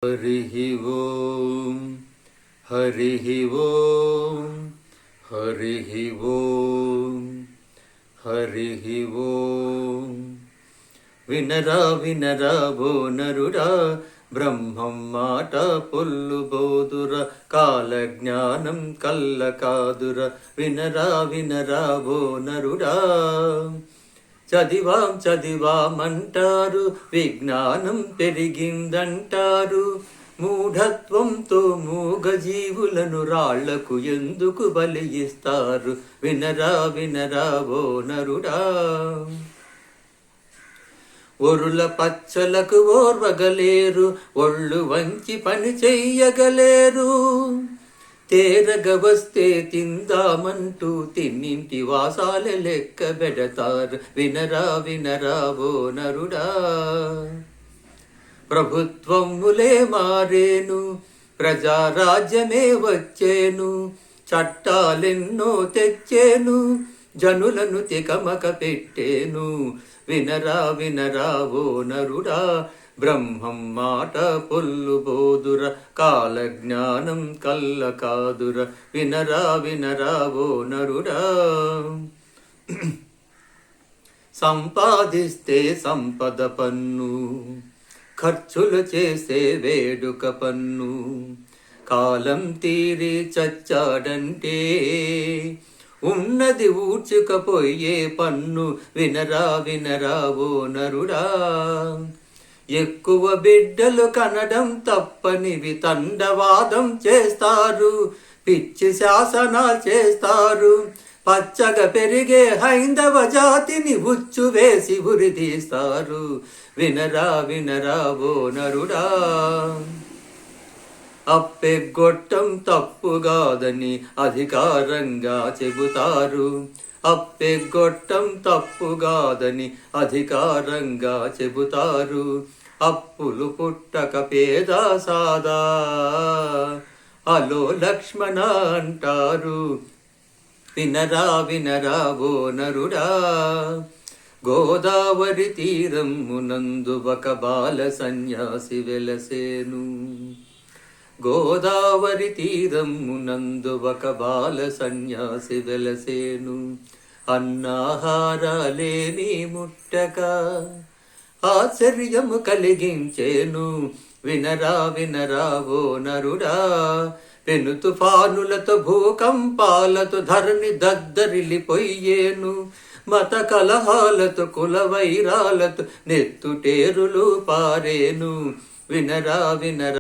हरिः ओम हरिः ओम हरिः ओम हरिः ओम विनरा विनरा वो नरुड़ा ब्रह्मं మాట పొల్లు బోదుర కాలజ్ఞానం కల్ల కాదుర వినరా వినరా ఓ నరుడా చదివాం చదివామంటారు విజ్ఞానం పెరిగిందంటారు మూఢత్వంతో మూగ జీవులను రాళ్లకు ఎందుకు బలి ఇస్తారు వినరా వినరా ఓ నరుడా ఒరుల పచ్చలకు ఓర్వగలేరు ఒళ్ళు వంచి పని చెయ్యగలేరు తేరగ వస్తే తిందామంటూ తిన్నింటి వాసాలే లెక్క బెడతారు వినరా వినరా ఓ నరుడా ప్రభుత్వములే మారేను ప్రజారాజ్యమే వచ్చేను చట్టాలెన్నో తెచ్చేను జనులను తికమక పెట్టేను వినరా వినరా ఓ నరుడా బ్రహ్మం మాట పొల్లు బోదుర కాలజ్ఞానం కల్ల కాదుర వినరా వినరా ఓ నరుడా సంపాదిస్తే సంపద పన్ను ఖర్చులు చేసే వేడుక పన్ను కాలం తీరి చచ్చాడంటే ఉన్నది ఊడ్చుకపోయే పన్ను వినరా వినరా ఓ నరుడా ఎక్కువ బిడ్డలు కనడం తప్పనివి తండవాదం చేస్తారు పిచ్చి శాసనాలు చేస్తారు పచ్చగా పెరిగే హైందవ జాతిని ఉచ్చు వేసి ఉరిదీస్తారు వినరా వినరా ఓ నరుడా అప్పెగొట్టం తప్పుగాదని అధికారంగా చెబుతారు అప్పెగొట్టం తప్పుగాదని అధికారంగా చెబుతారు అప్పులు పుట్టక పేద సాదా అలో లక్ష్మణ అంటారు వినరా వినరా ఓ నరుడా గోదావరి తీరమునందు ఒక బాల సన్యాసి వెలసేను గోదావరి తీరమునందు ఒక బాల సన్యాసి వెలసేను అన్నాహారాలేని ముట్టక ఆశ్చర్యము కలిగించేను వినరా వినరా ఓ నరుడా పెను తుఫానులతో భూకంపాలతో ధరణి దద్దరిల్లిపోయేను మత కలహాలతో కుల వైరాలతో నెత్తుటేరులు పారేను వినరా వినరా